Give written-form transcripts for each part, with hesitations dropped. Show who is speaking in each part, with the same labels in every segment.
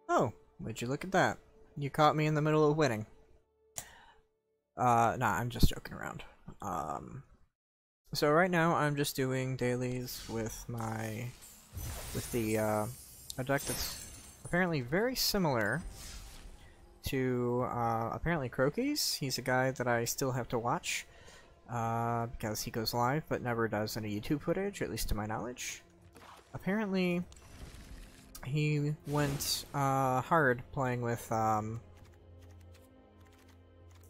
Speaker 1: Oh, would you look at that? You caught me in the middle of winning. Nah, I'm just joking around. So right now I'm just doing dailies with a deck that's apparently very similar to, apparently Crokeyz. He's a guy that I still have to watch, because he goes live but never does any YouTube footage, at least to my knowledge. Apparently, he went hard playing with a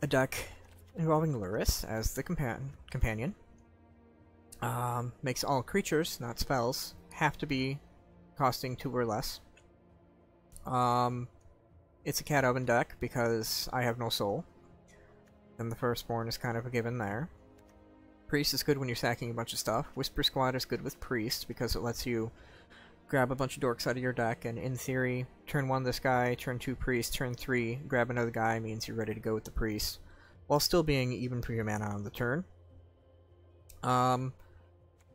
Speaker 1: deck involving Luris as the companion. Makes all creatures, not spells, have to be costing 2 or less. It's a cat oven deck because I have no soul, and the firstborn is kind of a given there. Priest is good when you're sacking a bunch of stuff. Whisper Squad is good with Priest because it lets you grab a bunch of dorks out of your deck, and in theory, turn 1 this guy, turn 2 Priest, turn 3 grab another guy means you're ready to go with the Priest, while still being even for your mana on the turn.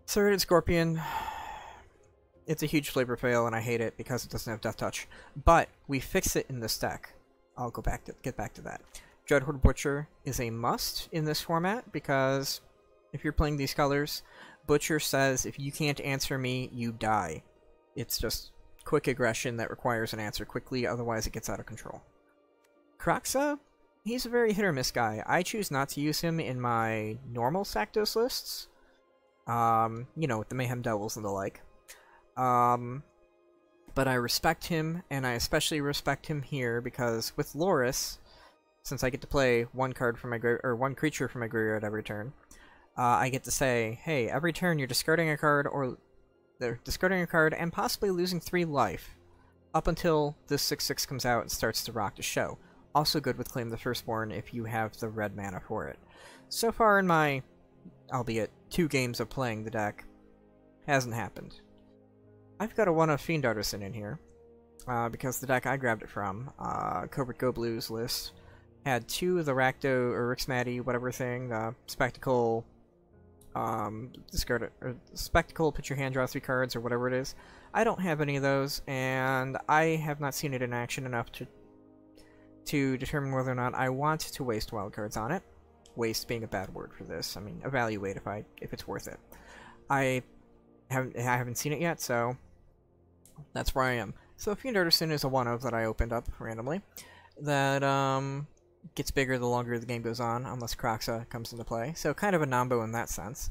Speaker 1: Serrated Scorpion, it's a huge flavor fail, and I hate it because it doesn't have Death Touch. But we fix it in this deck. I'll get back to that. Dreadhorde Butcher is a must in this format because if you're playing these colors, Butcher says if you can't answer me, you die. It's just quick aggression that requires an answer quickly, otherwise it gets out of control. Kraxa, he's a very hit or miss guy. I choose not to use him in my normal Sacdos lists. You know, with the Mayhem Devils and the like. But I respect him, and I especially respect him here because with Luris, since I get to play one creature from my graveyard every turn, I get to say, hey, every turn you're discarding a card, or they're discarding a card and possibly losing 3 life, up until this 6/6 comes out and starts to rock the show. Also good with Claim the Firstborn if you have the red mana for it. So far in my, albeit 2 games of playing the deck, hasn't happened. I've got a 1-of Fiend Artisan in here, because the deck I grabbed it from, CovertGoBlue's list, had 2 of the Rakdos, or Rixmatty, whatever thing, the Spectacle, discard it, or Spectacle, put your hand, draw 3 cards, or whatever it is. I don't have any of those, and I have not seen it in action enough to determine whether or not I want to waste wildcards on it. Waste being a bad word for this. I mean, evaluate if it's worth it. I haven't seen it yet, so that's where I am. So Fiend Artisan is a 1-of that I opened up randomly. That gets bigger the longer the game goes on, unless Kraxa comes into play. So kind of a Nombo in that sense.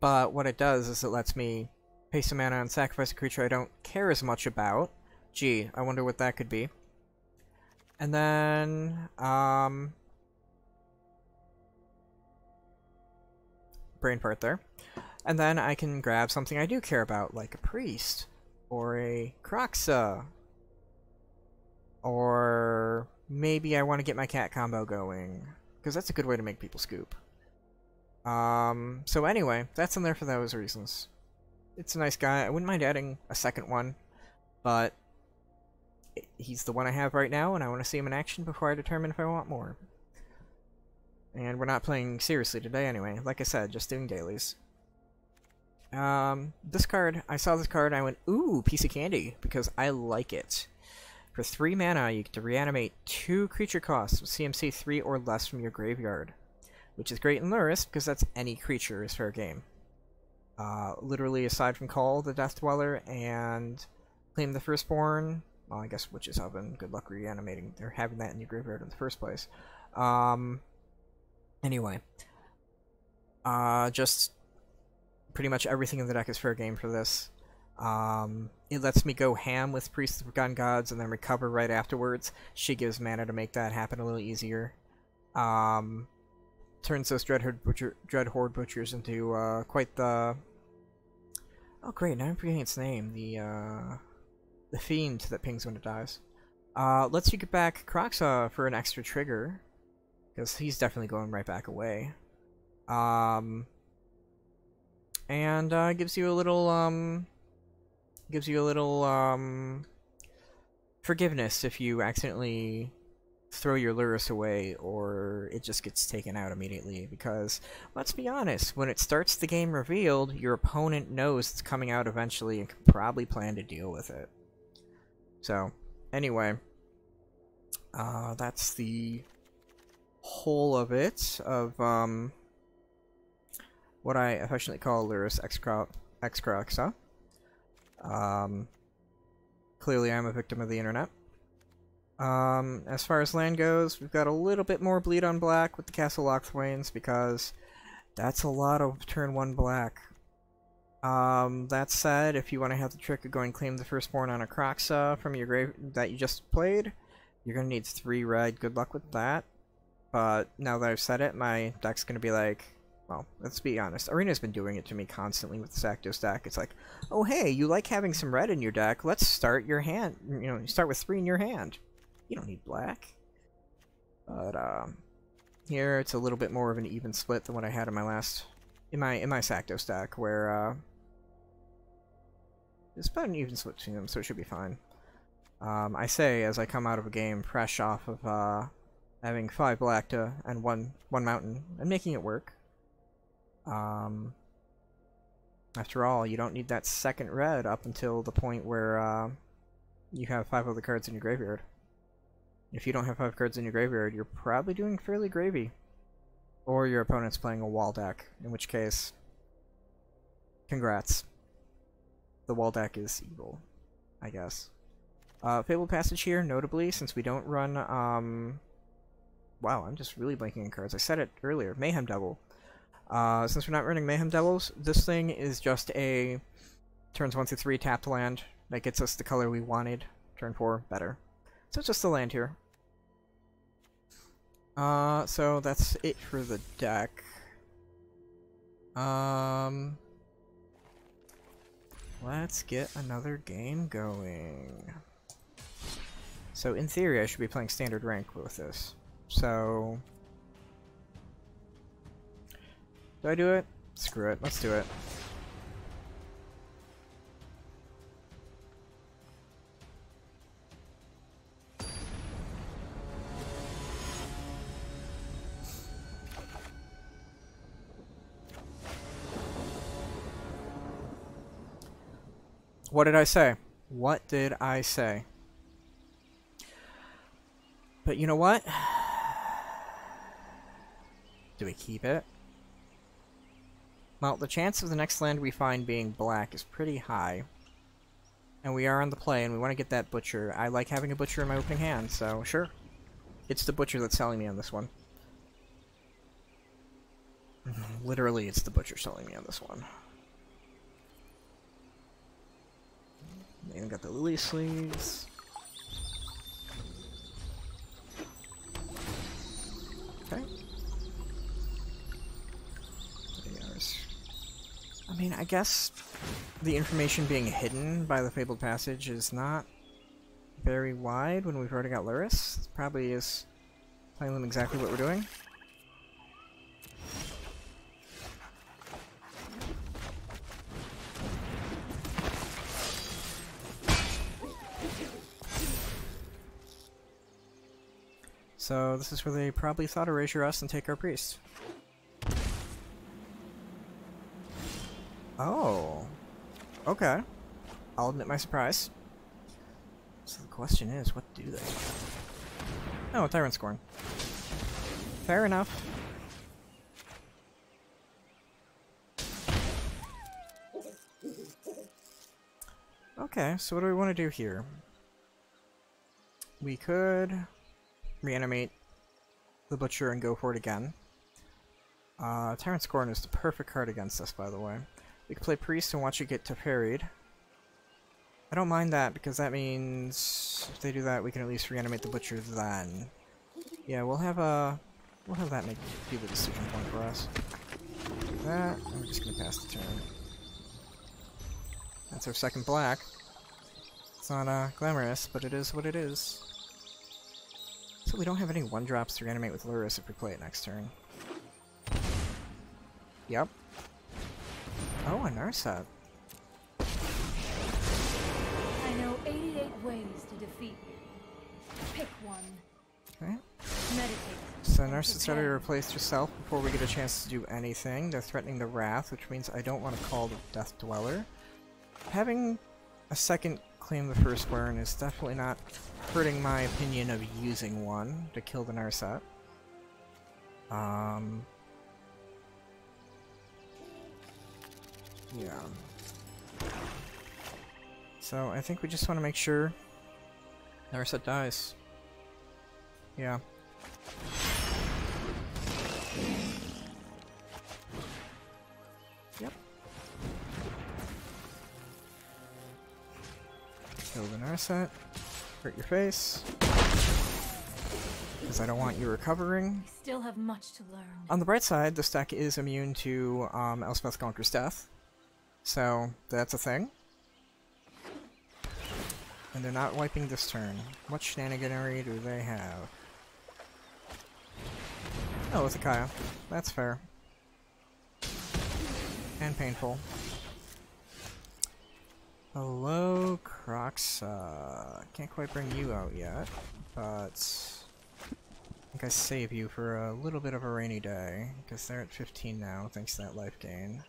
Speaker 1: But what it does is it lets me pay some mana and sacrifice a creature I don't care as much about. Gee, I wonder what that could be. And then, brain part there. And then I can grab something I do care about, like a Priest, or a Kraxa, or maybe I want to get my cat combo going, because that's a good way to make people scoop. So anyway, that's in there for those reasons. It's a nice guy. I wouldn't mind adding a second one, but he's the one I have right now, and I want to see him in action before I determine if I want more. And we're not playing seriously today anyway. Like I said, just doing dailies. This card, I saw this card and I went, ooh, piece of candy, because I like it. For 3 mana, you get to reanimate 2 creature costs with CMC 3 or less from your graveyard. Which is great in Luris, because that's any creature is fair game. Literally, aside from Call, the Death Dweller, and Claim the Firstborn, well, I guess Witch's Oven, good luck reanimating, or having that in your graveyard in the first place. Anyway. Just pretty much everything in the deck is fair game for this. It lets me go ham with Priest of Forgotten Gods and then recover right afterwards. She gives mana to make that happen a little easier. Turns those Dreadhorde Butchers into quite the... Oh great, now I'm forgetting its name. The Fiend that pings when it dies. Lets you get back Kraxa for an extra trigger, because he's definitely going right back away. And gives you a little forgiveness if you accidentally throw your Luris away or it just gets taken out immediately, because let's be honest, when it starts the game revealed, your opponent knows it's coming out eventually and can probably plan to deal with it. So Anyway, that's the whole of it, of what I affectionately call Luris X Kraxa. Clearly I'm a victim of the internet. As far as land goes, we've got a little bit more bleed on black with the Castle Lochthwains, because that's a lot of turn 1 black. That said, if you want to have the trick of going claim the firstborn on a Kraxa from your grave that you just played, you're going to need 3 red. Good luck with that. But now that I've said it, my deck's going to be like, well, let's be honest. Arena's been doing it to me constantly with the Sacdos deck. It's like, oh hey, you like having some red in your deck, let's start your hand. You know, you start with 3 in your hand. You don't need black. But, here it's a little bit more of an even split than what I had in my last... in my Sacdos deck, where, it's about an even split between them, so it should be fine. I say as I come out of a game fresh off of, having 5 black to and one mountain, and making it work. After all, you don't need that second red up until the point where, you have 5 other cards in your graveyard. If you don't have 5 cards in your graveyard, you're probably doing fairly gravy. Or your opponent's playing a wall deck, in which case, congrats. The wall deck is evil, I guess. Fabled Passage here, notably, since we don't run, wow, I'm just really blanking on cards. I said it earlier. Mayhem Devil. Since we're not running Mayhem Devils, this thing is just a turns 1 through 3 tapped land that gets us the color we wanted. Turn 4, better. So it's just the land here. So that's it for the deck. Let's get another game going. So in theory, I should be playing standard rank with this. So do I do it? Screw it. Let's do it. What did I say? What did I say? But you know what? Do we keep it? Well, the chance of the next land we find being black is pretty high. And we are on the play, and we want to get that butcher. I like having a butcher in my opening hand, so sure. It's the butcher that's selling me on this one. Literally, it's the butcher selling me on this one. They even got the lily sleeves. Okay. I mean, I guess the information being hidden by the Fabled Passage is not very wide when we've already got Luris. It probably is telling them exactly what we're doing. So this is where they probably thought erasure us and take our priest. Oh. Okay. I'll admit my surprise. So the question is, what do they? Oh, a Tyrant Scorn. Fair enough. Okay, so what do we want to do here? We could reanimate the Butcher and go for it again. Tyrant Scorn is the perfect card against us, by the way. We could play Priest and watch it get Teferied. I don't mind that, because that means if they do that, we can at least reanimate the Butcher then. Yeah, we'll have that be the decision point for us. That, I'm just gonna pass the turn. That's our second black. It's not glamorous, but it is what it is. So we don't have any 1-drops to reanimate with Luris if we play it next turn. Yep. Oh, a Narset.
Speaker 2: I know 88 ways to defeat you. Pick one.
Speaker 1: Okay.
Speaker 2: Meditate.
Speaker 1: So Narset's ready to replace herself before we get a chance to do anything. They're threatening the Wrath, which means I don't want to call the Death Dweller. Having a second claim the firstborn is definitely not hurting my opinion of using one to kill the Narset. Yeah. So I think we just want to make sure Narset dies. Yeah. Yep. Kill the Narset. Hurt your face. Because I don't want you recovering.
Speaker 2: We still have much to learn.
Speaker 1: On the bright side, this deck is immune to Elspeth Conquers Death. So, that's a thing. And they're not wiping this turn. What shenaniganery do they have? Oh, it's a Kaya. That's fair. And painful. Hello, Kraxa. Can't quite bring you out yet, but I think I save you for a little bit of a rainy day, because they're at 15 now, thanks to that life gain.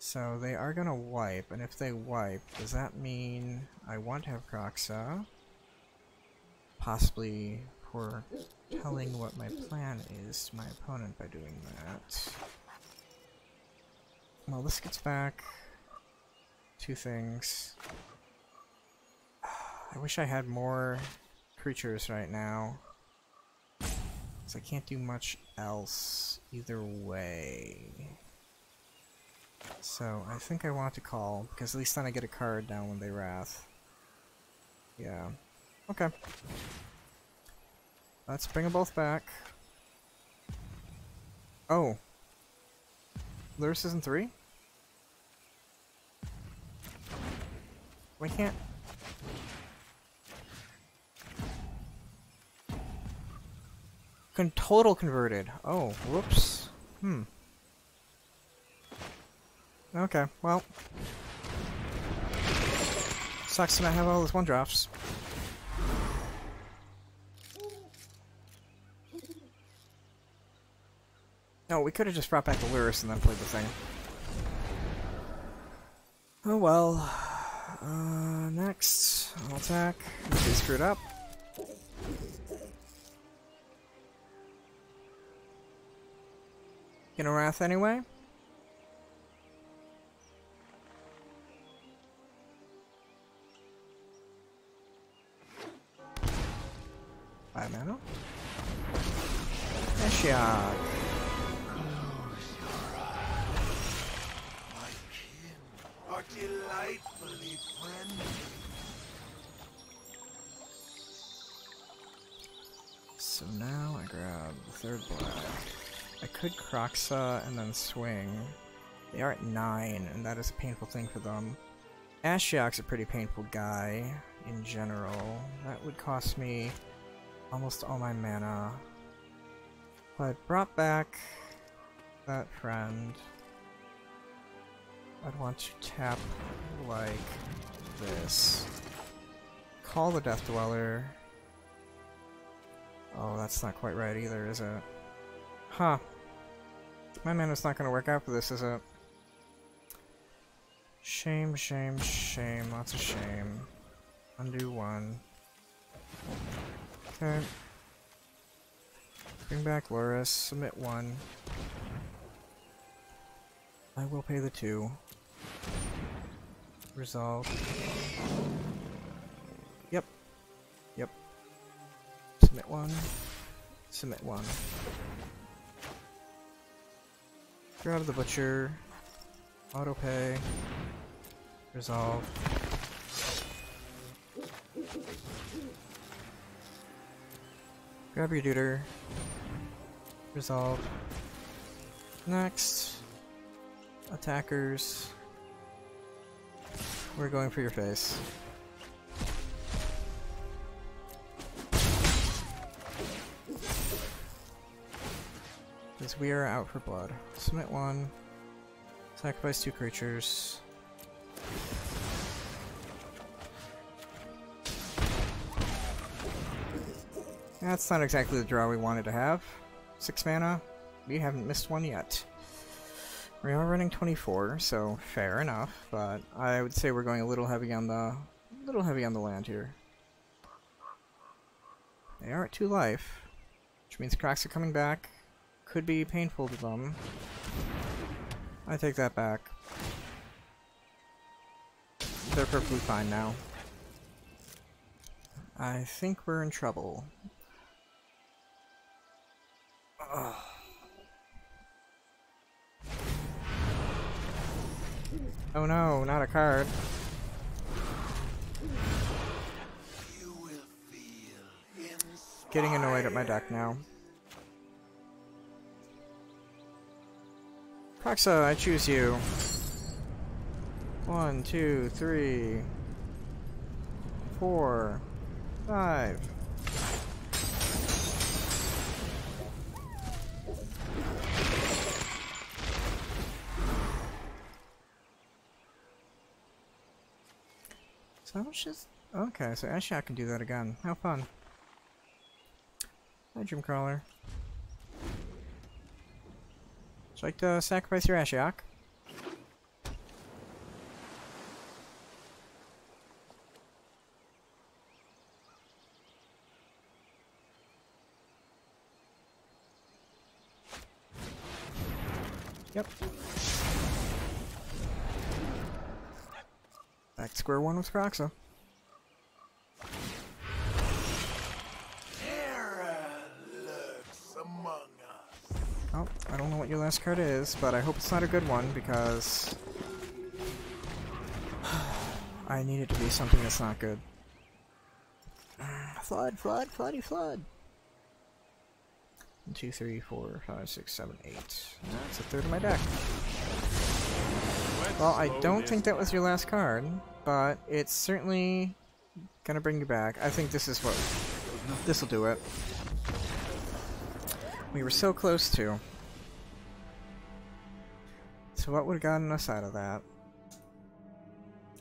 Speaker 1: So they are gonna wipe, and if they wipe, does that mean I want to have Kraxa? Possibly foretelling what my plan is to my opponent by doing that. Well, this gets back two things. I wish I had more creatures right now, because I can't do much else either way. So I think I want to call, because at least then I get a card down when they wrath. Yeah. Okay. Let's bring them both back. Oh. Luris isn't 3? Why can't... Total converted. Oh, whoops. Okay, well. Sucks to not have all those 1-drops. No, we could have just brought back the Luris and then played the thing. Oh well. Next, I'll attack. They screwed up. Gonna wrath anyway. Five mana. Eshiag.
Speaker 3: My kin are delightfully friendly.
Speaker 1: So now I grab the third black. I could Kraxa and then swing. They are at 9, and that is a painful thing for them. Ashiok's a pretty painful guy in general. That would cost me almost all my mana. If I brought back that friend, I'd want to tap like this. Call the Death Dweller. Oh, that's not quite right either, is it? Huh. My mana's not gonna work out for this, is it? Shame, shame, shame. Lots of shame. Undo 1. Okay. Bring back Luris. Submit 1. I will pay the 2. Resolve. Yep. Yep. Submit 1. Submit 1. Grab the Butcher. Autopay. Resolve. Grab your Duder. Resolve. Next. Attackers. We're going for your face. Because we are out for blood. Submit 1. Sacrifice 2 creatures. That's not exactly the draw we wanted to have. 6 mana. We haven't missed one yet. We are running 24, so fair enough, but I would say we're going a little little heavy on the land here. They are at 2 life, which means Kraxa coming back could be painful to them. I take that back. They're perfectly fine now. I think we're in trouble. Ugh. Oh no, not a card.
Speaker 3: You will feel inspired.
Speaker 1: Getting annoyed at my deck now. Kraxa, I choose you. 1, 2, 3, 4, 5. So how much is... Okay, so Ashiok can do that again. How fun. Hi, Dreamcrawler. Would you like to sacrifice your Ashiok? Yep. Back to square one with Kraxa.
Speaker 3: Terror lurks among us.
Speaker 1: Oh, I don't know what your last card is, but I hope it's not a good one because I need it to be something that's not good. Flood, flood, floody, flood. 1, 2, 3, 4, 5, 6, 7, 8. That's a third of my deck. Well, I don't think that was your last card, but it's certainly gonna bring you back. I think this is what... this'll do it. We were so close to. So what would have gotten us out of that?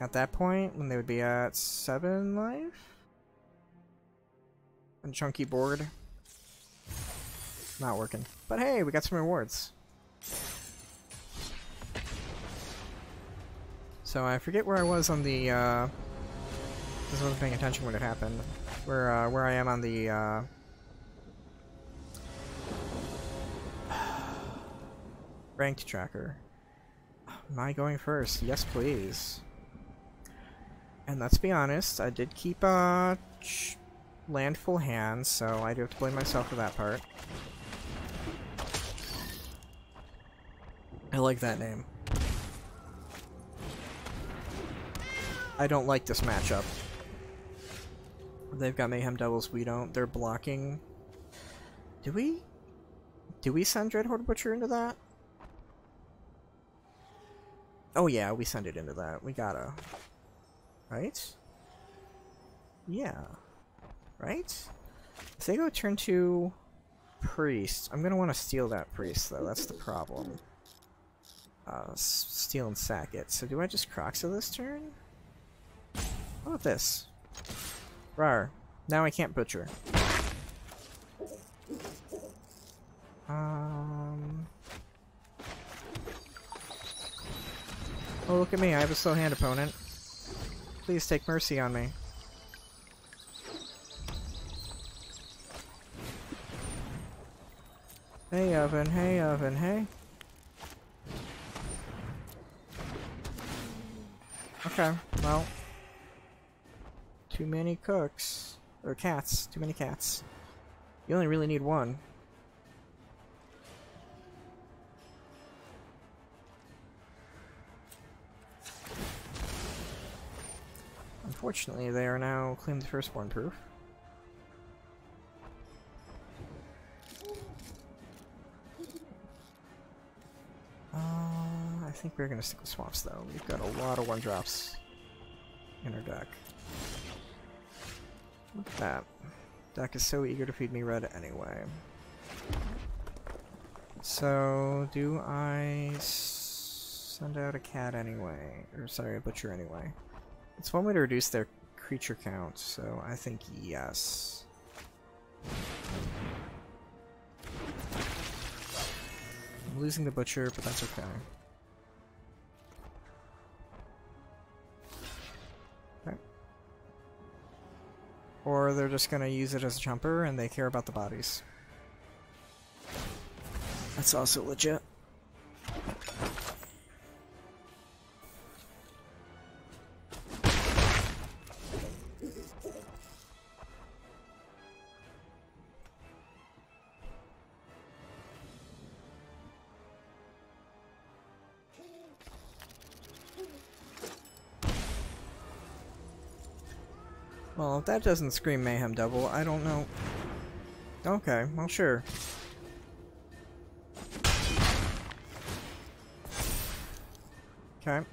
Speaker 1: At that point, when they would be at 7 life? A chunky board. Not working. But hey, we got some rewards. So I forget where I was on the, because I wasn't paying attention when it happened. Where I am on the, ranked tracker. Am I going first? Yes, please. And let's be honest, I did keep, land full hands, so I do have to blame myself for that part. I like that name. I don't like this matchup. They've got Mayhem Devils, we don't. They're blocking. Do we send Dreadhorde Butcher into that? Oh yeah, we send it into that. We gotta. Right? Yeah. Right? If they go turn 2 Priest, I'm gonna want to steal that Priest though, that's the problem. Steal and sack it. So do I just Kroxa this turn? How about this? Rar. Now I can't Butcher. Oh, look at me, I have a slow hand opponent. Please take mercy on me. Hey Oven, hey Oven, hey. Okay, well. Too many cooks. Or cats. Too many cats. You only really need one. Unfortunately, they are now claimed firstborn proof. I think we're gonna stick with swamps though. We've got a lot of 1-drops in our deck. Look at that. Deck is so eager to feed me red anyway. So, do I send out a cat anyway? Or sorry, a butcher anyway. It's one way to reduce their creature count, so I think yes. I'm losing the butcher, but that's okay. Okay. or they're just gonna use it as a jumper and they care about the bodies. That's also legit. Well, if that doesn't scream Mayhem Double, I don't know. Okay, well, sure. Okay.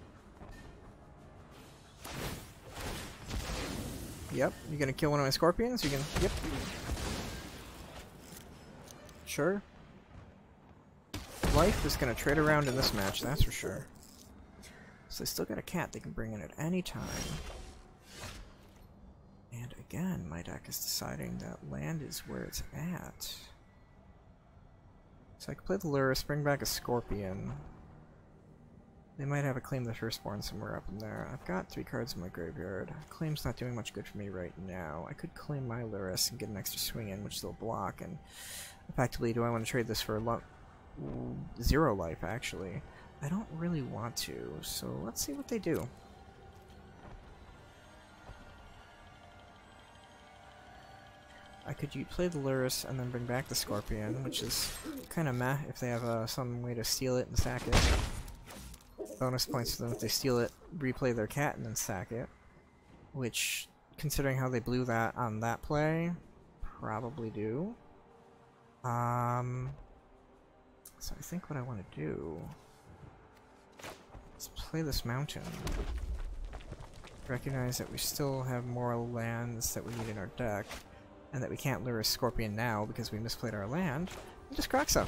Speaker 1: Yep, you gonna kill one of my scorpions? You can. Yep. Sure. Life is gonna trade around in this match, that's for sure. So they still got a cat they can bring in at any time. And again, my deck is deciding that land is where it's at. So I could play the Luris, bring back a Scorpion. They might have a Claim the Firstborn somewhere up in there. I've got 3 cards in my graveyard. Claim's not doing much good for me right now. I could claim my Luris and get an extra swing in, which they'll block, and effectively, do I want to trade this for 0 life, actually? I don't really want to, so let's see what they do. I could play the Luris and then bring back the Scorpion, which is kind of meh if they have some way to steal it and sack it. Bonus points for them if they steal it, replay their cat, and then sack it. Which, considering how they blew that on that play, probably do. So I think what I want to do is play this mountain. Recognize that we still have more lands that we need in our deck, and that we can't lure a Scorpion now because we misplayed our land, and just Kraxa.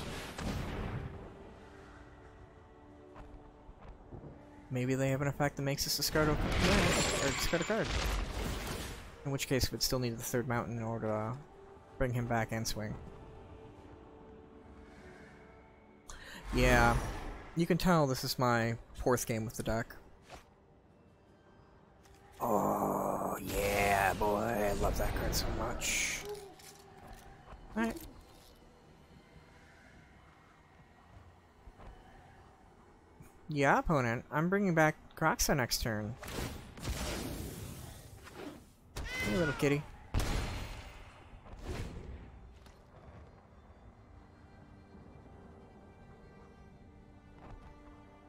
Speaker 1: Maybe they have an effect that makes us discard a card. In which case, we'd still need the 3rd mountain in order to bring him back and swing. Yeah, you can tell this is my 4th game with the deck. Oh, yeah, boy, I love that card so much. Alright. Yeah, opponent, I'm bringing back Kraxa next turn. Hey, little kitty.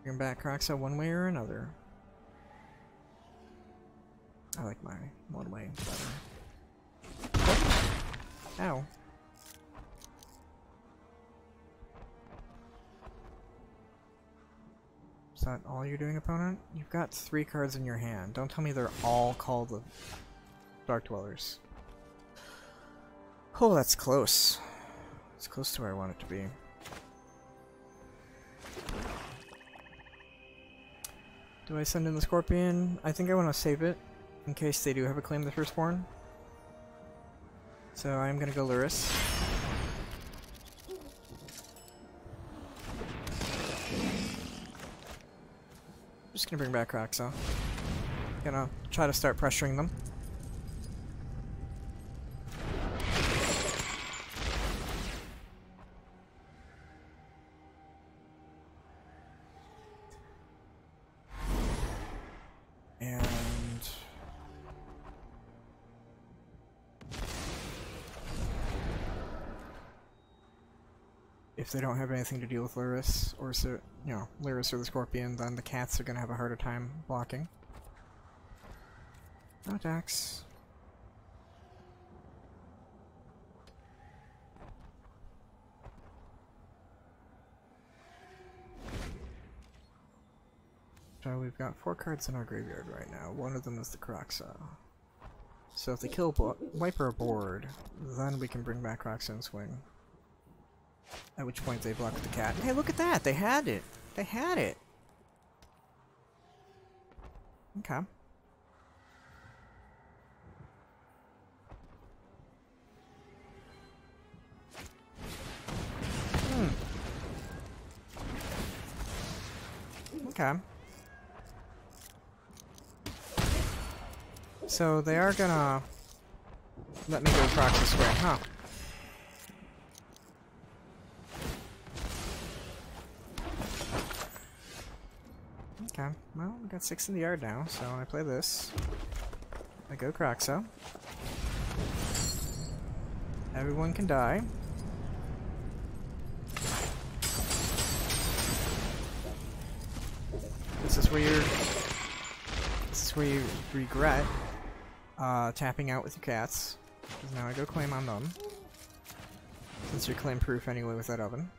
Speaker 1: Bring back Kraxa one way or another. I like my one way better. Ow. Is that all you're doing, opponent? You've got 3 cards in your hand. Don't tell me they're all called the Dark Dwellers. Oh, that's close. It's close to where I want it to be. Do I send in the Scorpion? I think I want to save it, in case they do have a Claim the Firstborn. So I'm gonna go Luris. Just gonna bring back Kraxa. Gonna try to start pressuring them. If they don't have anything to deal with Luris, or Luris or the Scorpion, then the cats are gonna have a harder time blocking. No attacks. So we've got 4 cards in our graveyard right now. One of them is the Kraxa. So if they kill wipe our board, then we can bring back Kraxa and swing. At which point they block the cat. Hey, look at that! They had it! They had it! Okay. Okay. So they are gonna Let me go Kraxa square, huh? Okay, well, we got 6 in the yard now, so I play this. I go Kraxa. Everyone can die. This is where you regret tapping out with your cats. Because now I go claim on them. Since you're claim proof anyway with that oven.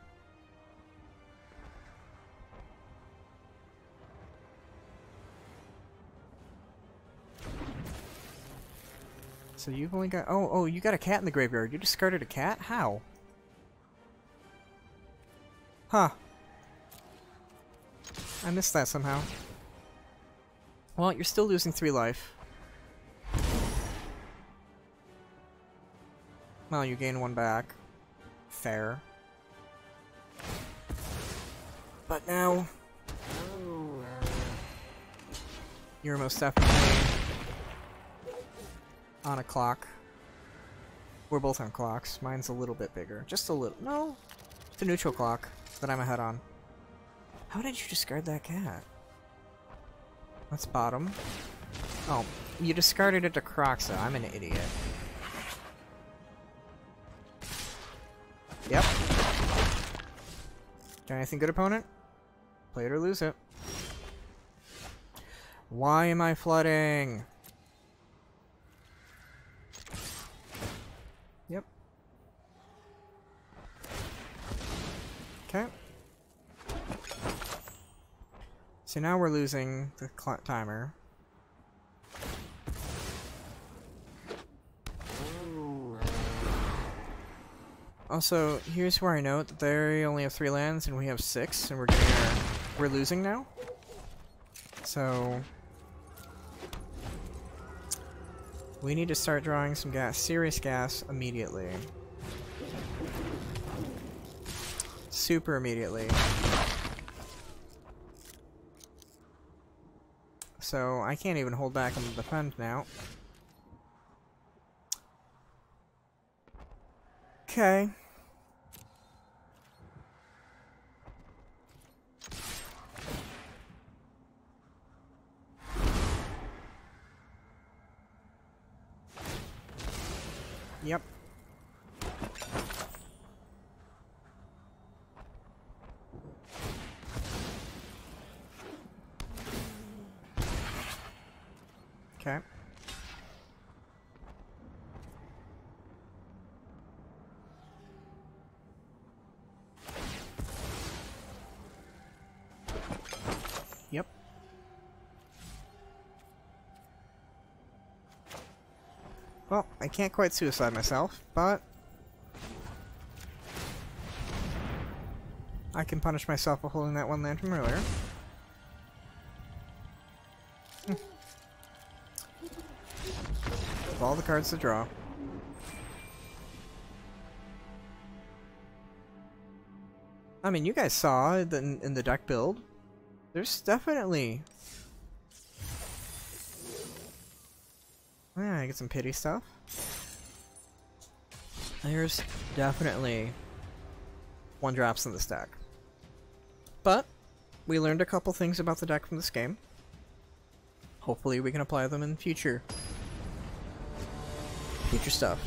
Speaker 1: So you've only got... Oh, you got a cat in the graveyard. You discarded a cat? How? Huh. I missed that somehow. Well, you're still losing 3 life. Well, you gain 1 back. Fair. But now... You're most definitely on a clock. We're both on clocks. Mine's a little bit bigger. Just a little. No! It's a neutral clock that I'm ahead on. How did you discard that cat? That's bottom. Oh, you discarded it to Kraxa. I'm an idiot. Yep. Got anything good, opponent? Play it or lose it. Why am I flooding? Yep. Okay. So now we're losing the timer. Also, here's where I note that they only have 3 lands and we have 6, and we're losing now. So we need to start drawing some gas, serious gas, immediately. Super immediately. So I can't even hold back on the defend now. Okay. Yep. Okay. Yep. Well, I can't quite suicide myself, but I can punish myself for holding that 1 land from earlier. Of all the cards to draw. I mean, you guys saw in the deck build. There's definitely... Yeah, I get some pity stuff. There's definitely 1-drops in this deck. But we learned a couple things about the deck from this game. Hopefully we can apply them in future stuff.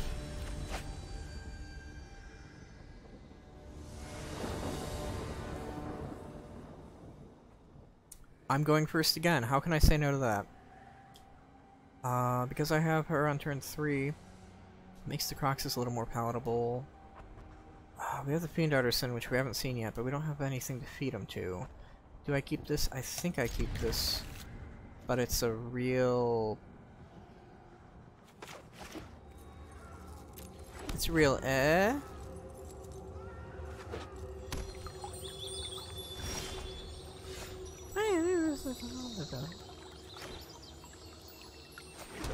Speaker 1: I'm going first again. How can I say no to that? Because I have her on turn 3, makes the Crokeyz a little more palatable. We have the Fiend Artisan, which we haven't seen yet, but we don't have anything to feed him to. Do I keep this? I think I keep this. But it's a real... It's a real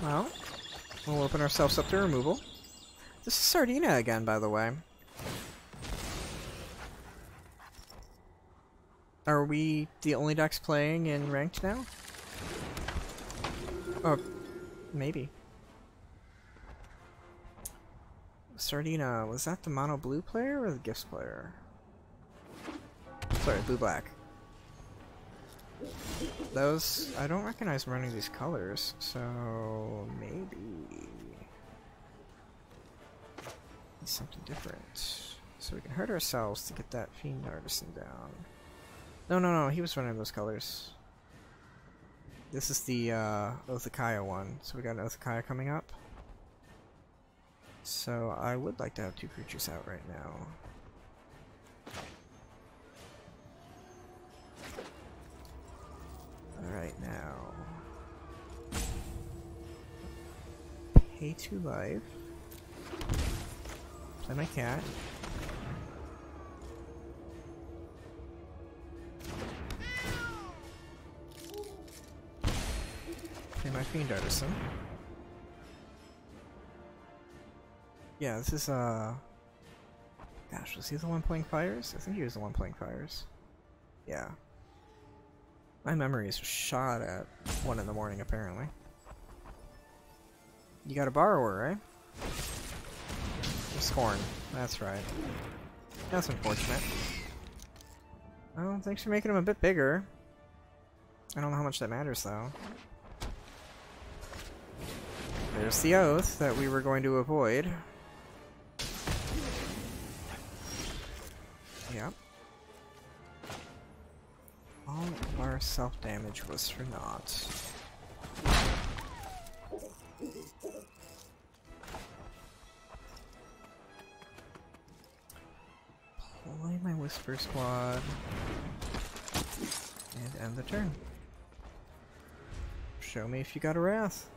Speaker 1: Well, we'll open ourselves up to removal. This is Sardina again, by the way. Are we the only decks playing in ranked now? Oh, maybe. Sardina, was that the mono blue player or the gifts player? Sorry, blue black. Those, I don't recognize running these colors, so maybe something different. So we can hurt ourselves to get that Fiend Artisan down. No, he was running those colors. This is the Othakaya one, so we got an Othakaya coming up. So I would like to have 2 creatures out right now. Alright, now. Pay 2 life. Play my cat. Play my Fiend Artisan. Yeah, this is gosh, was he the one playing fires? I think he was the one playing fires. Yeah. My memory is shot at 1 in the morning, apparently. You got a borrower, right? Scorn. That's right. That's unfortunate. Oh, thanks for making him a bit bigger. I don't know how much that matters, though. There's the oath that we were going to avoid. Yep. All of our self-damage was for naught. Play my Whisper Squad and end the turn. Show me if you got a Wrath.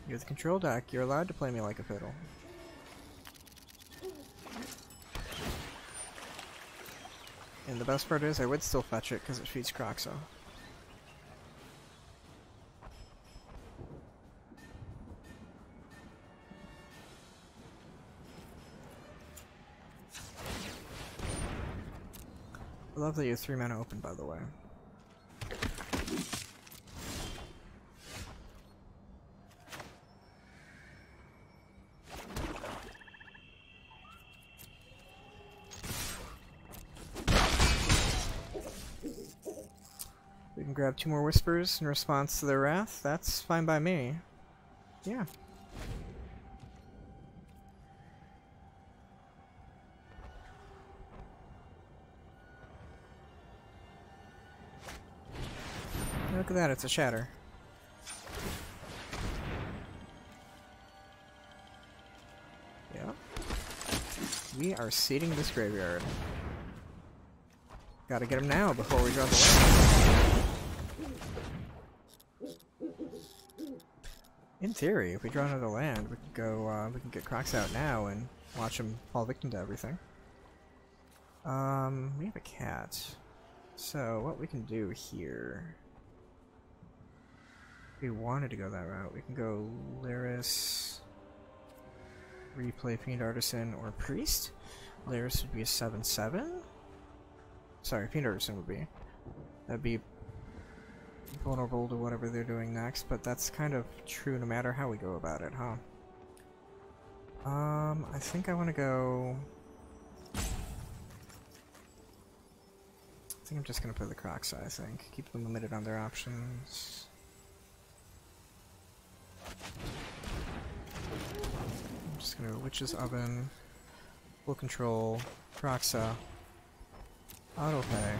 Speaker 1: You're the control deck. You're allowed to play me like a fiddle. And the best part is I would still fetch it because it feeds Kraxa. I love that you have 3 mana open, by the way. We can grab 2 more Whispers in response to their Wrath. That's fine by me. Yeah. Look at that, it's a Shatter. Yeah. We are seeding this graveyard. Gotta get him now before we draw the land. In theory, if we draw another land, we can go, we can get Kraxa out now and watch him fall victim to everything. We have a cat. So, what we can do here... If we wanted to go that route, we can go Luris, replay Fiend Artisan, or Priest. Luris would be a 7/7. Sorry, Fiend Artisan would be. That'd be vulnerable to whatever they're doing next, but that's kind of true no matter how we go about it, huh? I think I want to go... I think I'm just going to play the Kraxa, I think. Keep them limited on their options. I'm just gonna Witch's Oven, full control, Kraxa, autopay.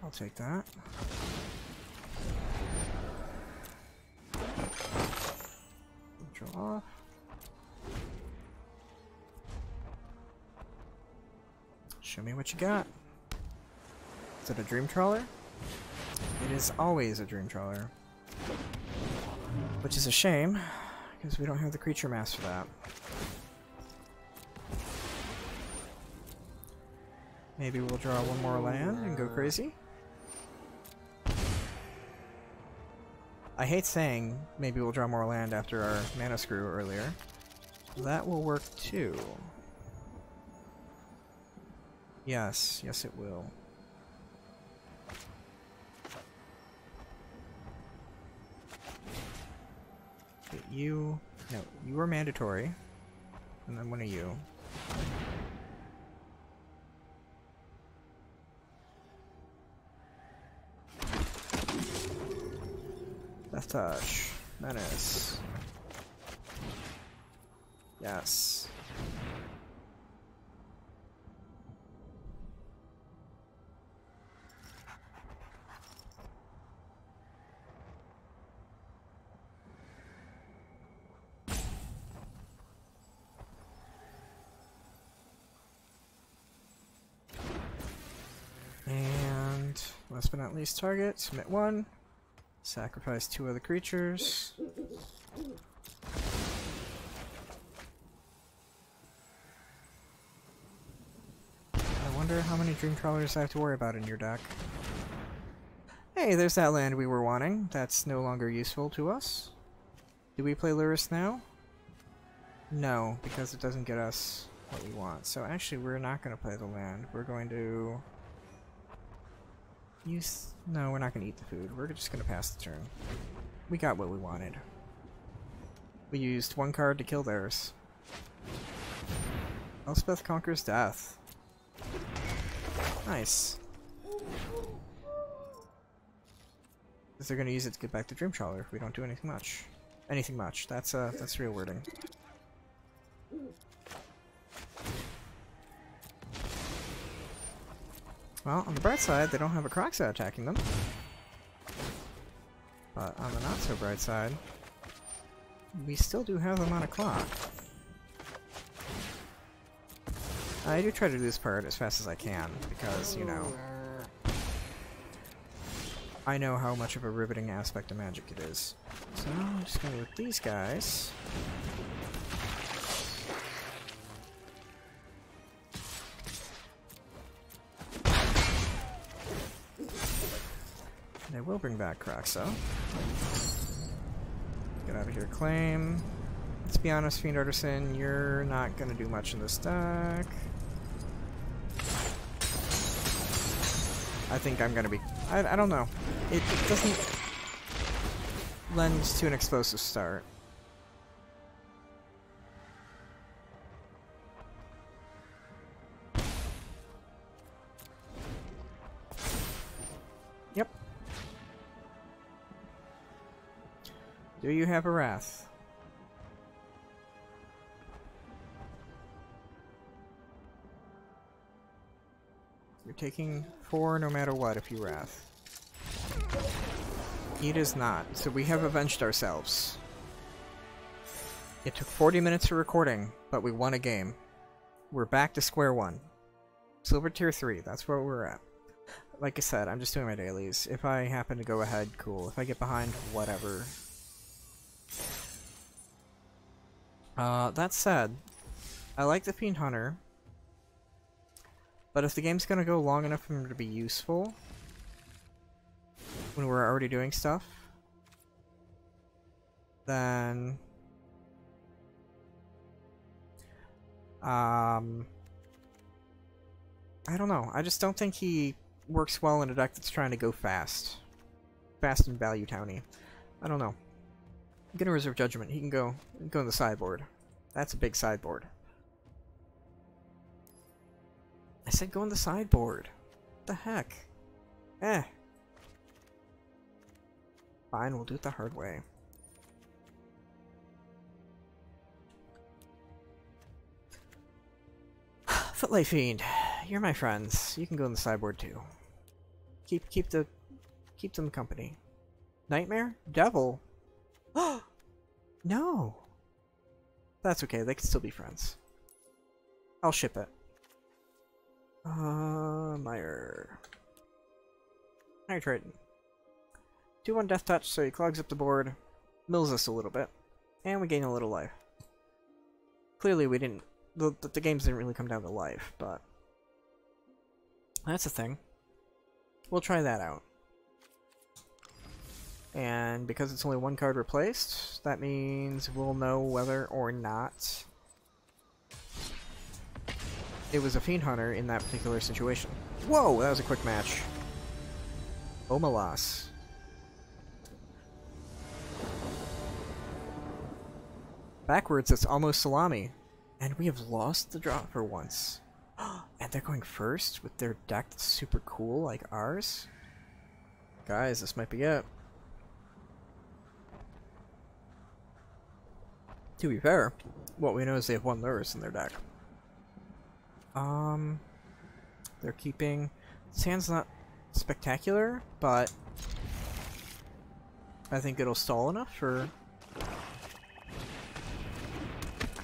Speaker 1: I'll take that. Draw off. Show me what you got. Is it a Dream Trawler? It is always a Dream Trawler. Which is a shame, because we don't have the creature mass for that. Maybe we'll draw 1 more land and go crazy? I hate saying maybe we'll draw more land after our mana screw earlier. That will work too. Yes, yes it will. Get you... No, you are mandatory. And then one of you. Death Touch. Menace. Yes. And last but not least, target. Submit one. Sacrifice 2 other creatures. I wonder how many Dream Trawlers I have to worry about in your deck. Hey, there's that land we were wanting. That's no longer useful to us. Do we play Luris now? No, because it doesn't get us what we want. So actually, we're not going to play the land. We're going to use... No, we're not going to eat the food. We're just going to pass the turn. We got what we wanted. We used 1 card to kill theirs. Elspeth Conquers Death. Nice. Because they're going to use it to get back to Dream Trawler if we don't do anything much. Anything much. That's real wording. Well, on the bright side, they don't have a Kraxa attacking them. But on the not-so-bright side, we still do have them on a clock. I do try to do this part as fast as I can, because, you know, I know how much of a riveting aspect of Magic it is. So, I'm just going to with these guys. And I will bring back Kraxa. Get out of here, claim. Let's be honest, Fiend Artisan, you're not gonna do much in this deck. I think I'm gonna be... I don't know. It doesn't lend to an explosive start. Yep. Do you have a Wrath? You're taking 4 no matter what if you Wrath. He does not, so we have avenged ourselves. It took 40 minutes for recording, but we won a game. We're back to square one. Silver tier 3, that's where we're at. Like I said, I'm just doing my dailies. If I happen to go ahead, cool. If I get behind, whatever. That said, I like the Fiend Hunter, but if the game's gonna go long enough for him to be useful, when we're already doing stuff, then I don't know. I just don't think he works well in a deck that's trying to go fast. Fast and value towny. I don't know. I'm gonna reserve judgment. He can go in the sideboard. That's a big sideboard. I said go in the sideboard. What the heck? Eh. Fine, we'll do it the hard way. Footlight Fiend, you're my friends. You can go in the sideboard too. Keep them company. Nightmare? Devil? No! That's okay, they can still be friends. I'll ship it. Meyer. Alright, Triton. 2-1 Death Touch, so he clogs up the board, mills us a little bit, and we gain a little life. Clearly we didn't... The games didn't really come down to life, but... That's a thing. We'll try that out. And because it's only one card replaced, that means we'll know whether or not it was a Fiend Hunter in that particular situation. Whoa, that was a quick match. Omalas. Backwards, it's almost salami. And we have lost the draw for once. And they're going first with their deck that's super cool like ours? Guys, this might be it. To be fair, what we know is they have one Luris in their deck. They're keeping... This hand's not spectacular, but I think it'll stall enough for...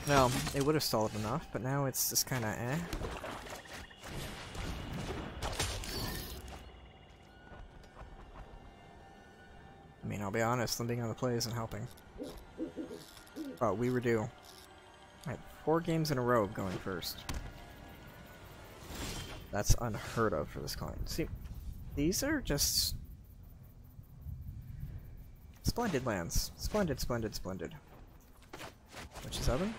Speaker 1: Well, it would have stalled enough, but now it's just kinda eh. I mean, I'll be honest, them being on the play isn't helping. But we were due. I had 4 games in a row of going first. That's unheard of for this client. See, these are just splendid lands. Splendid, splendid, splendid. Which is oven.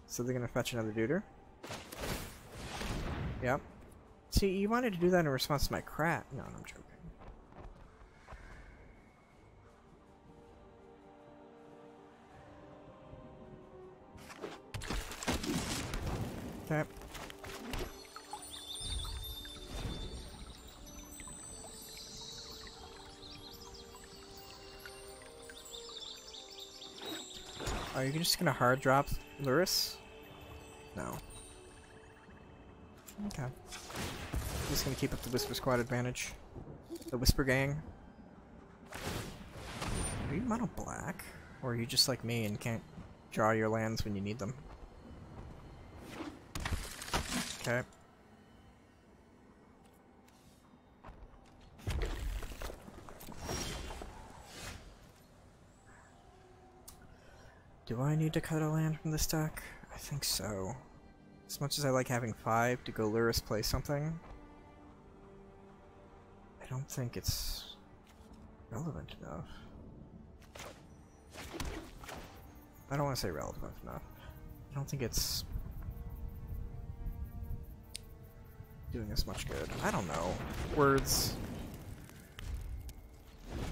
Speaker 1: So they're gonna fetch another duder. Yep. See, you wanted to do that in response to my crap. No, I'm joking. Okay. Are you just gonna hard drop Luris? No. Okay. Just gonna keep up the Whisper Squad advantage. The Whisper Gang. Are you mono black? Or are you just like me and can't draw your lands when you need them? Okay. Do I need to cut a land from this deck? I think so. As much as I like having 5 to go Luris play something, I don't think it's relevant enough. I don't want to say relevant enough. I don't think it's doing us much good. I don't know. Words.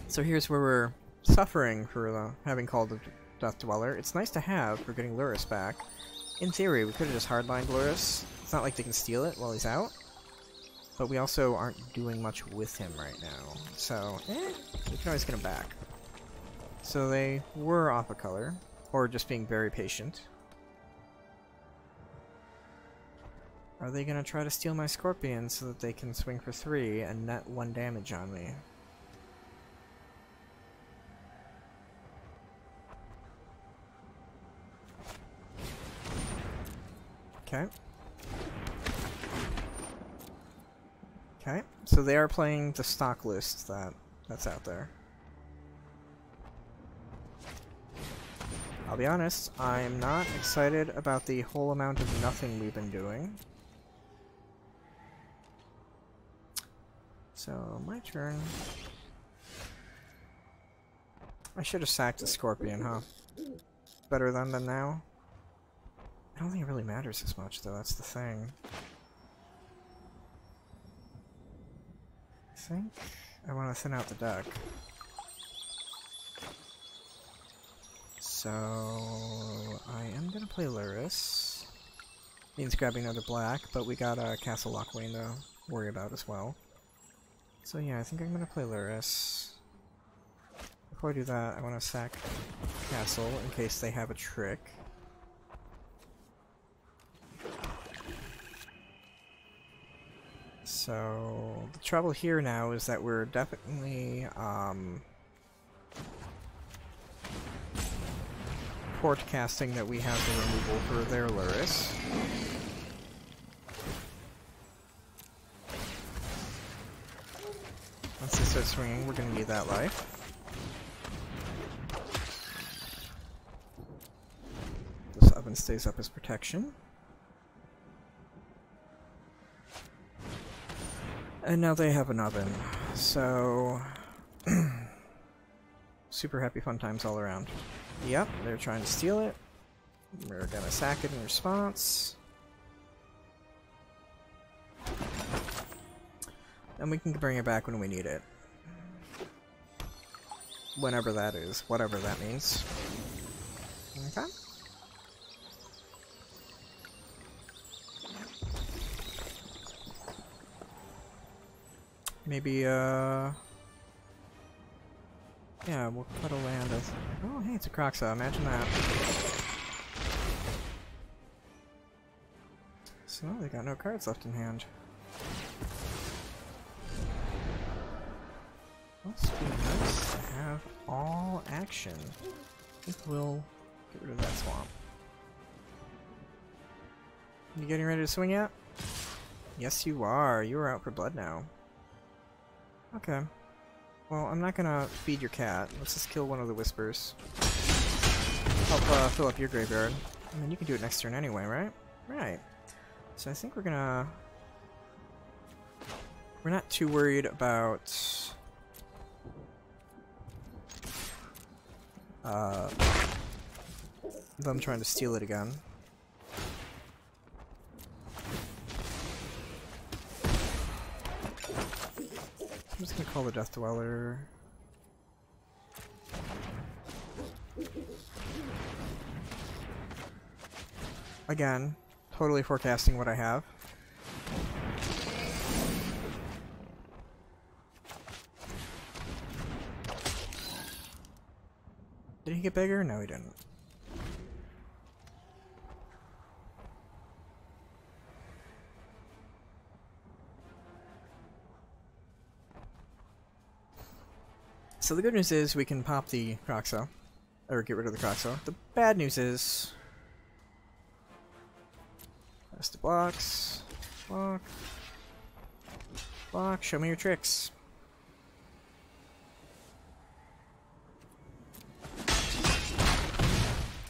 Speaker 1: So here's where we're suffering for having called the Death Dweller. It's nice to have for getting Luris back. In theory, we could have just hardlined Luris. It's not like they can steal it while he's out. But we also aren't doing much with him right now. So, we can always get him back. So they were off a color. Or just being very patient. Are they gonna try to steal my Scorpion so that they can swing for 3 and net 1 damage on me? Okay. Okay, so they are playing the stock list that's out there. I'll be honest, I'm not excited about the whole amount of nothing we've been doing. So, my turn. I should have sacked the Scorpion, huh? Better then than now? I don't think it really matters as much, though, that's the thing. I think I want to thin out the deck. So I am going to play Luris. Means grabbing another black, but we got a Castle Lockwing to worry about as well. So yeah, I think I'm going to play Luris. Before I do that, I want to sack Castle in case they have a trick. So the trouble here now is that we're definitely port casting that we have the removal for their Luris. Once they start swinging, we're going to need that life. This oven stays up as protection. And now they have an oven, so super happy fun times all around. Yep, they're trying to steal it. We're gonna sack it in response. And we can bring it back when we need it. Whenever that is, whatever that means. Okay. Maybe, yeah, we'll cut a land as... Oh, hey, it's a Kraxa, imagine that. So, they got no cards left in hand. Must be nice to have all action. I think we'll get rid of that swamp. You getting ready to swing yet? Yes, you are. You are out for blood now. Okay. Well, I'm not gonna feed your cat. Let's just kill one of the whispers. Help fill up your graveyard. I mean, you can do it next turn anyway, right? Right. So I think we're gonna... We're not too worried about... them trying to steal it again. I'm just gonna call the Death Dweller. Again, totally forecasting what I have. Did he get bigger? No, he didn't. So the good news is we can pop the Kraxa, or get rid of the Kraxa. The bad news is... Press the blocks. Block. Block, show me your tricks.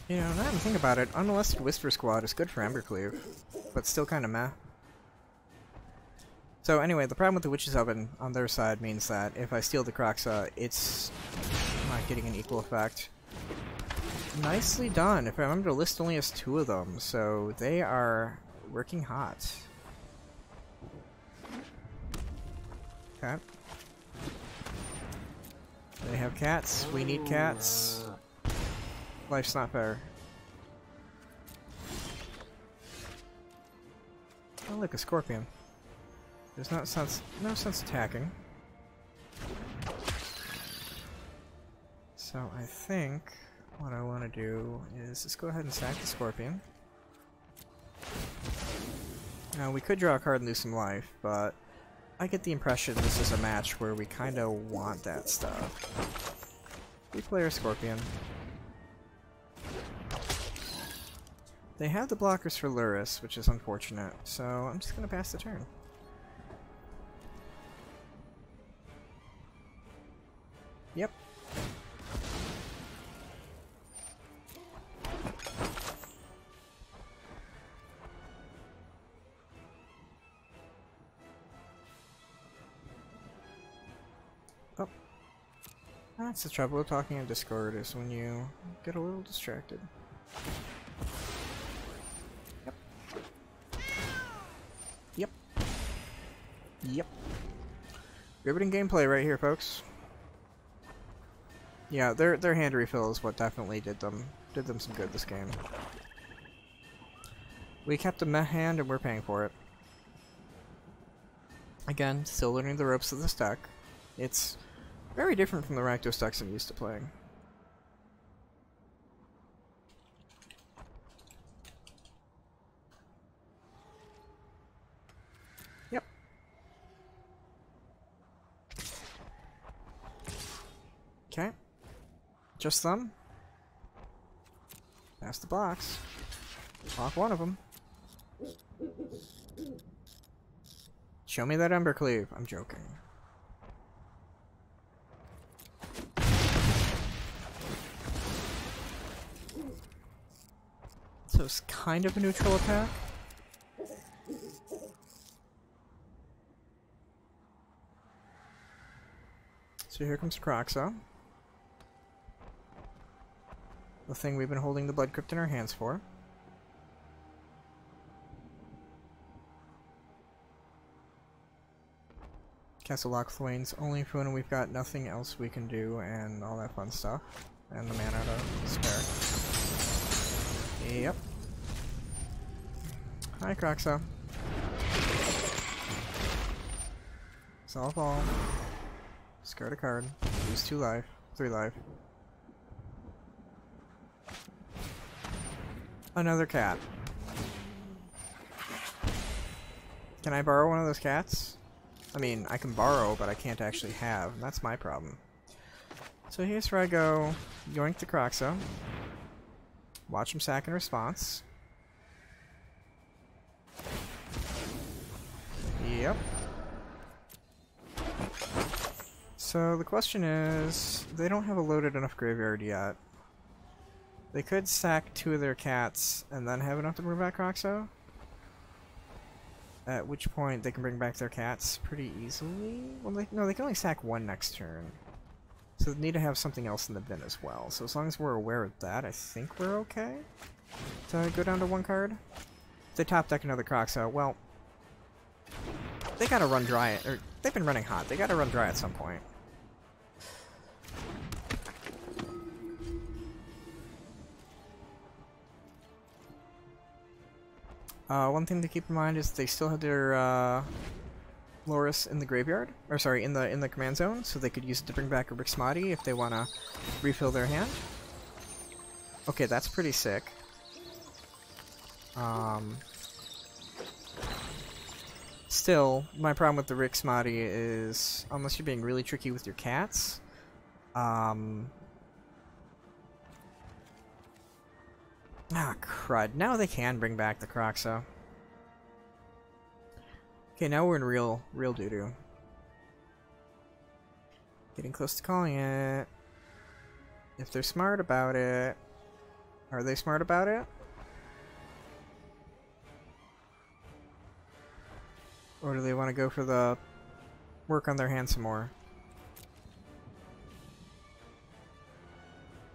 Speaker 1: You know, now that I think about it, Unmolested Whisper Squad is good for Embercleave, but still kind of meh. So anyway, the problem with the Witch's Oven on their side means that if I steal the Kraxa, it's not getting an equal effect. Nicely done. If I remember, the list only has 2 of them, so they are working hot. Okay. They have cats. We need cats. Life's not fair. Oh look, a scorpion. There's no sense attacking. So I think what I want to do is just go ahead and sack the scorpion. Now we could draw a card and lose some life, but I get the impression this is a match where we kind of want that stuff. We play our scorpion. They have the blockers for Luris, which is unfortunate, so I'm just going to pass the turn. Yep. Oh. That's the trouble with talking in Discord, is when you get a little distracted. Yep. Riveting gameplay right here, folks. Yeah, their hand refill is what definitely did them some good this game. We kept a meh hand and we're paying for it. Again, still learning the ropes of this deck. It's very different from the Rakdos decks I'm used to playing. Okay. Just them. Pass the box. Lock one of them. Show me that Embercleave. I'm joking. So it's kind of a neutral attack. So here comes Kraxa. The thing we've been holding the Blood Crypt in our hands for. Castle Lock Thwain's only for when we've got nothing else we can do and all that fun stuff. And the mana to spare. Yep. Hi, Kraxa. Solve all. Discard a card. Lose 2 life. 3 life. Another cat. Can I borrow one of those cats? I mean, I can borrow, but I can't actually have. And that's my problem. So here's where I go, yoink the Kraxa. Watch him sack in response. Yep. So the question is, they don't have a loaded enough graveyard yet. They could sack 2 of their cats and then have enough to bring back Kraxa. At which point they can bring back their cats pretty easily. Well, no, they can only sack 1 next turn. So they need to have something else in the bin as well. So as long as we're aware of that, I think we're okay to go down to 1 card. If they top deck another Kraxa, well, they gotta run dry, or they've been running hot. They gotta run dry at some point. One thing to keep in mind is they still have their Luris in the graveyard, or sorry, in the command zone, so they could use it to bring back a Rixmati if they want to refill their hand. Okay, that's pretty sick. Still, my problem with the Rixmati is, unless you're being really tricky with your cats, ah, crud. Now they can bring back the Kraxa. Okay, now we're in real doo-doo. Getting close to calling it. If they're smart about it... Are they smart about it? Or do they want to go for the... work on their hand some more?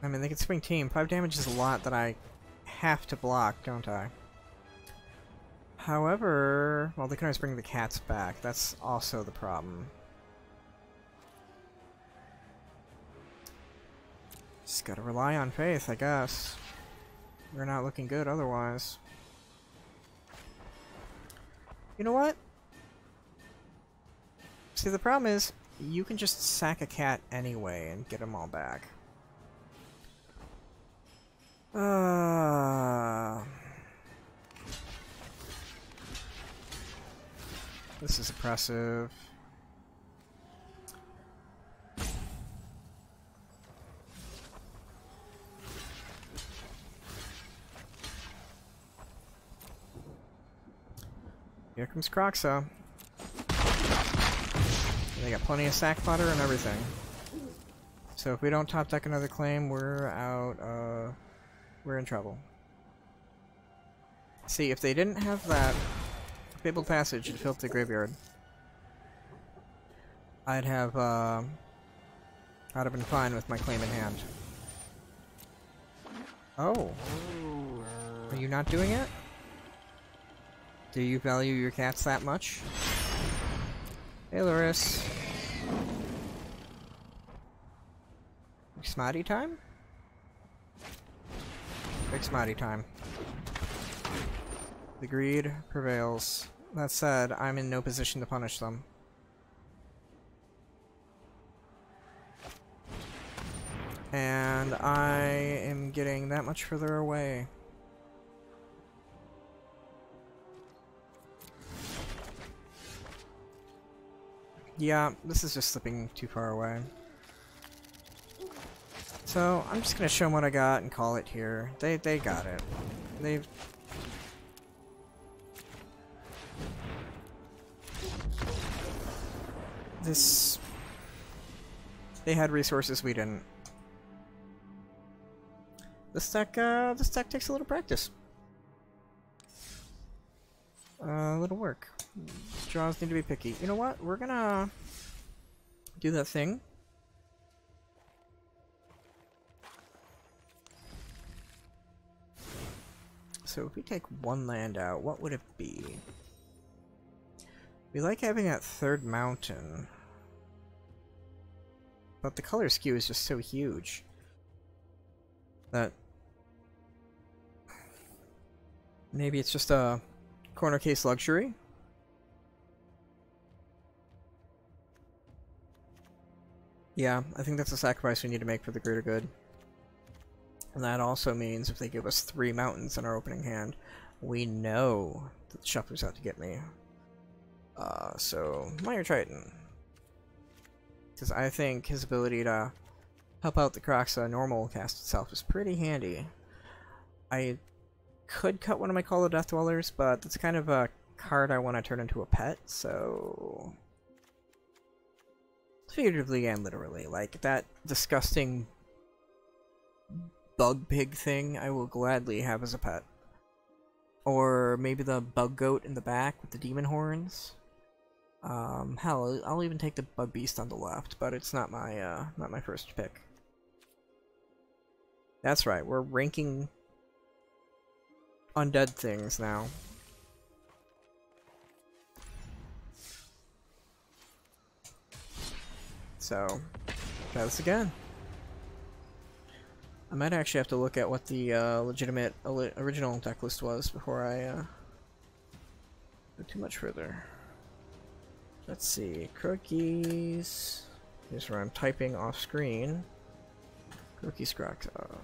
Speaker 1: I mean, they can swing team. 5 damage is a lot that I have to block, don't I? However, well, they can always bring the cats back. That's also the problem. Just gotta rely on faith, I guess. We're not looking good otherwise. You know what? See, the problem is, you can just sack a cat anyway and get them all back. This is oppressive. Here comes Kraxa. They got plenty of sack fodder and everything. So if we don't top deck another claim, we're out, we're in trouble. See, if they didn't have that Fabled Passage to fill up the graveyard, I'd have been fine with my claim in hand. Oh. Are you not doing it? Do you value your cats that much? Hey, Luris. Rixmati time? Rixmati time. The greed prevails. That said, I'm in no position to punish them. And I am getting that much further away. Yeah, this is just slipping too far away. So, I'm just gonna show them what I got and call it here. They got it. They've... They had resources we didn't. This deck takes a little practice. A little work. Draws need to be picky. You know what? We're gonna do that thing So if we take one land out, what would it be? We like having that third mountain. But the color skew is just so huge that maybe it's just a corner case luxury. Yeah, I think that's a sacrifice we need to make for the greater good. And that also means if they give us 3 mountains in our opening hand, we know that the shuffler's out to get me. So, Minor Triton. Because I think his ability to help out the Kraxa normal cast itself is pretty handy. I could cut one of my Call of Death Dwellers, but that's kind of a card I want to turn into a pet, so... figuratively and literally, like, that disgusting bug pig thing I will gladly have as a pet. Or maybe the bug goat in the back with the demon horns. Hell, I'll even take the bug beast on the left, but it's not my first pick. That's right, we're ranking undead things now. So, try this again. I might actually have to look at what the legitimate original deck list was before I go too much further. Let's see, Crokeyz. Here's where I'm typing off screen. Crokeyz Kraxa.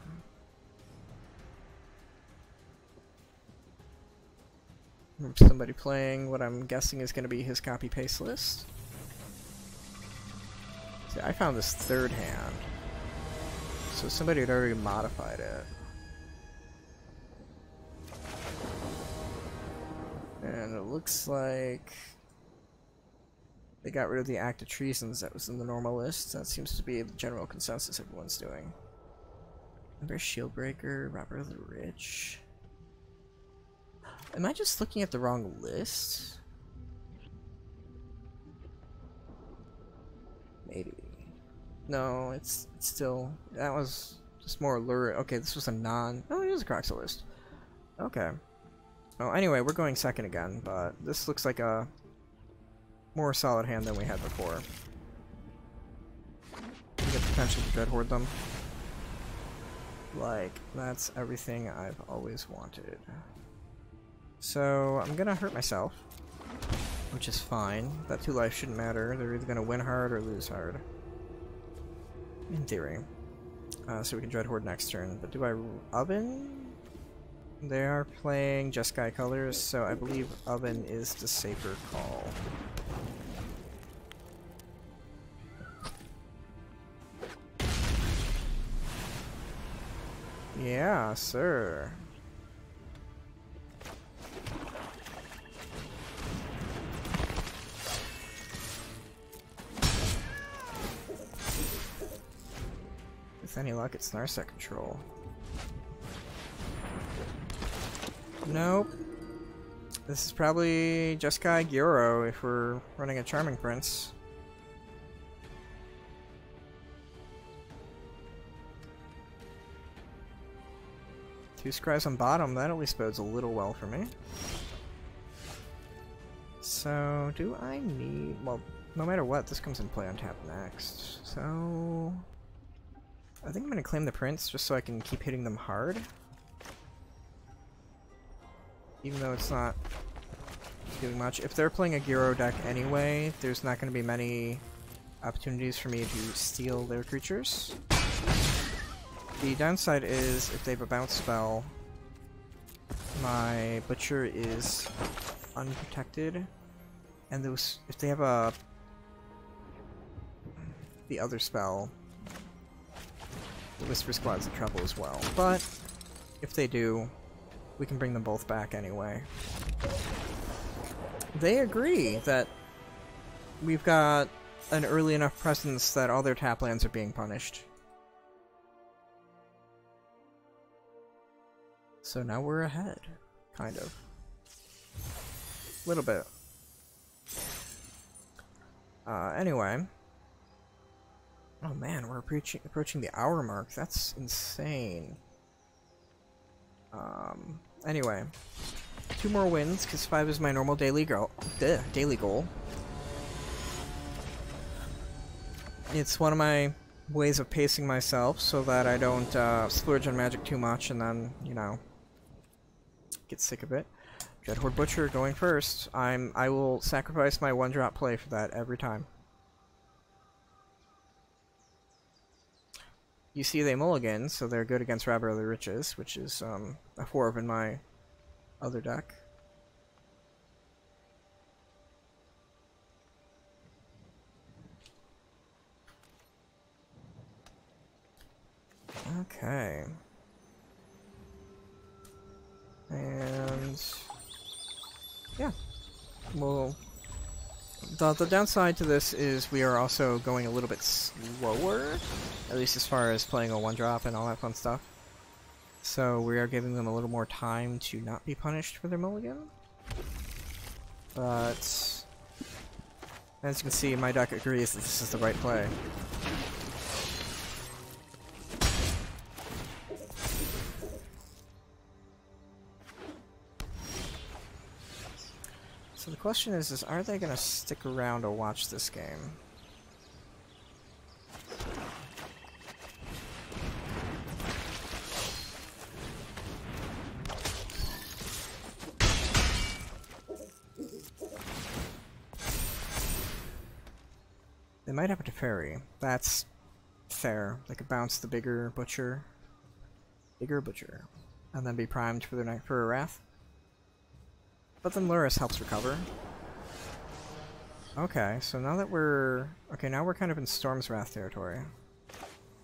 Speaker 1: Somebody playing what I'm guessing is going to be his copy paste list. See, I found this third hand. So somebody had already modified it. And it looks like they got rid of the act of treasons that was in the normal list. That seems to be the general consensus everyone's doing. Ember Shieldbreaker, Robber of the Rich. Am I just looking at the wrong list? Maybe. No, it's still... That was just more Luris. Okay, this was a non... Oh, it is a Kraxa list. Okay. Well, anyway, we're going second again, but this looks like a more solid hand than we had before. We get potential to Dread Horde them. Like, that's everything I've always wanted. So, I'm gonna hurt myself, which is fine. That 2 life shouldn't matter. They're either gonna win hard or lose hard. In theory. So we can Dread Horde next turn. But do I Oven? They are playing Jeskai colors, so I believe Oven is the safer call. Yeah, sir. With any luck, it's Narset control. Nope. This is probably Jeskai Gyoro if we're running a Charming Prince. Two Scries on bottom, that at least bodes a little well for me. So, do I need... Well, no matter what, this comes in play on tap next. So... I think I'm gonna claim the Prince just so I can keep hitting them hard. Even though it's not doing much. If they're playing a Gyro deck anyway, there's not gonna be many opportunities for me to steal their creatures. The downside is, if they have a bounce spell, my Butcher is unprotected, and those, if they have the other spell, the Whisper Squad's in trouble as well. But if they do, we can bring them both back anyway. They agree that we've got an early enough presence that all their tap lands are being punished. So now we're ahead, kind of. A little bit. Anyway. Oh man, we're approaching the hour mark. That's insane. Anyway, 2 more wins, because 5 is my normal daily goal. It's one of my ways of pacing myself so that I don't splurge on magic too much and then, you know, get sick of it. Dreadhorde Butcher going first. I will sacrifice my 1-drop play for that every time. You see they mulligan, so they're good against Rabber of the Riches, which is a 4 in my other deck. Okay. And yeah. Well, the downside to this is we are also going a little bit slower, at least as far as playing a 1-drop and all that fun stuff. So we are giving them a little more time to not be punished for their mulligan. But as you can see, my deck agrees that this is the right play. So the question is are they going to stick around to watch this game? They might have a Teferi. That's fair. They could bounce the bigger butcher, and then be primed for their for a Wrath. But then Luris helps recover. Okay, so now that we're... Okay, now we're kind of in Storm's Wrath territory.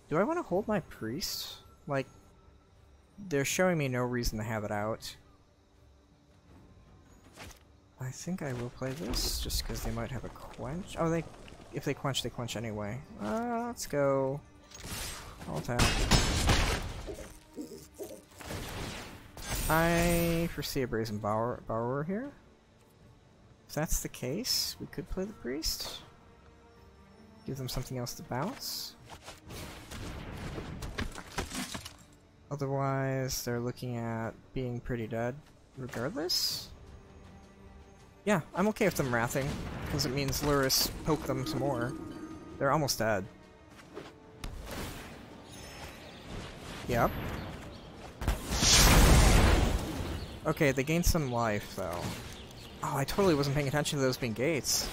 Speaker 1: Do I want to hold my Priest? Like, they're showing me no reason to have it out. I think I will play this, just because they might have a Quench. Oh, if they quench anyway. Let's go... I'll tap. I foresee a Brazen Borrower here. If that's the case, we could play the Priest. Give them something else to bounce. Otherwise, they're looking at being pretty dead regardless. Yeah, I'm okay with them wrathing, because it means Luris poke them some more. They're almost dead. Yep. Okay, they gained some life, though. Oh, I totally wasn't paying attention to those being gates.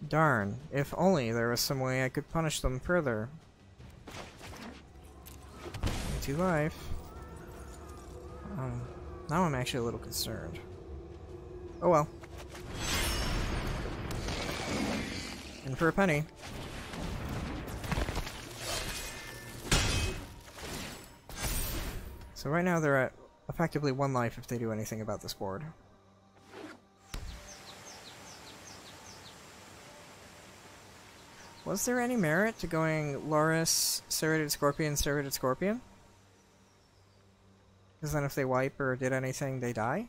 Speaker 1: Darn. If only there was some way I could punish them further. 2 life. Now I'm actually a little concerned. Oh well. In for a penny. So right now they're at effectively 1 life if they do anything about this board. Was there any merit to going Luris, Serrated Scorpion, Serrated Scorpion? Because then if they wipe or did anything, they die?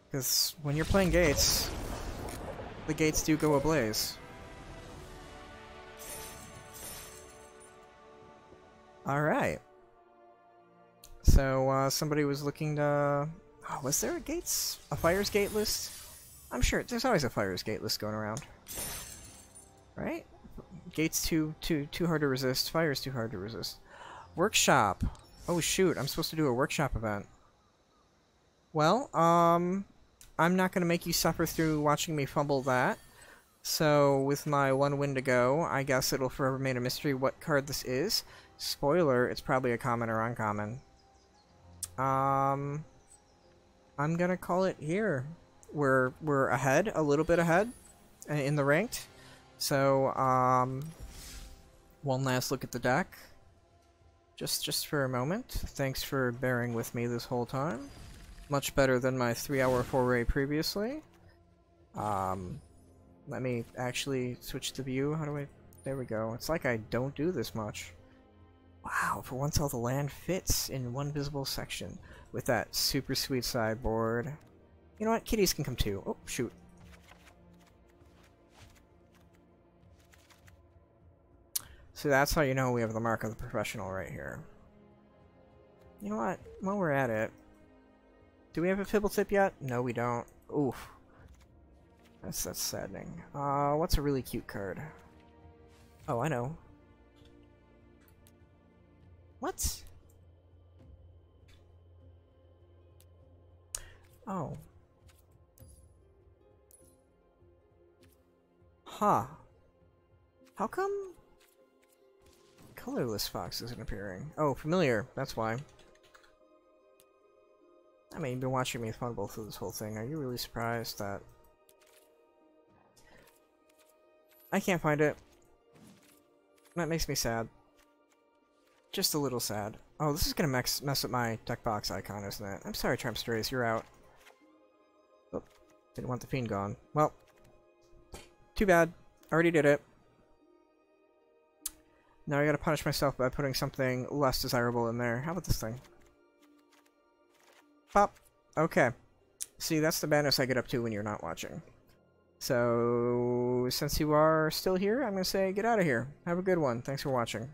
Speaker 1: Because when you're playing gates, the gates do go ablaze. Alright. So, somebody was looking to... Oh, was there a Fire's Gate list? I'm sure there's always a Fire's Gate list going around. Right? Gate's too hard to resist, Fire's too hard to resist. Workshop! Oh shoot, I'm supposed to do a workshop event. Well, I'm not gonna make you suffer through watching me fumble that. So, with my 1 win to go, I guess it'll forever remain a mystery what card this is. Spoiler, it's probably a common or uncommon. I'm gonna call it here. We're ahead, a little bit ahead in the ranked. So, one last look at the deck. Just for a moment. Thanks for bearing with me this whole time. Much better than my 3-hour foray previously. Let me actually switch to view. How do I... There we go. It's like I don't do this much. Wow, for once all the land fits in one visible section with that super sweet sideboard. You know what? Kitties can come too. Oh, shoot. So that's how you know we have the mark of the professional right here. You know what? While we're at it, do we have a Fibble tip yet? No, we don't. Oof. That's saddening. What's a really cute card? Oh, I know. What? Oh. Huh. How come Colorless Fox isn't appearing? Oh, familiar. That's why. I mean, you've been watching me fumble through this whole thing. Are you really surprised that I can't find it? That makes me sad. Just a little sad. Oh, this is gonna mess up my deck box icon, isn't it? I'm sorry, Trampstrays, you're out. Oh, didn't want the Fiend gone. Well, too bad. Already did it. Now I gotta punish myself by putting something less desirable in there. How about this thing? Pop. Okay. See, that's the madness I get up to when you're not watching. So, since you are still here, I'm gonna say get out of here. Have a good one. Thanks for watching.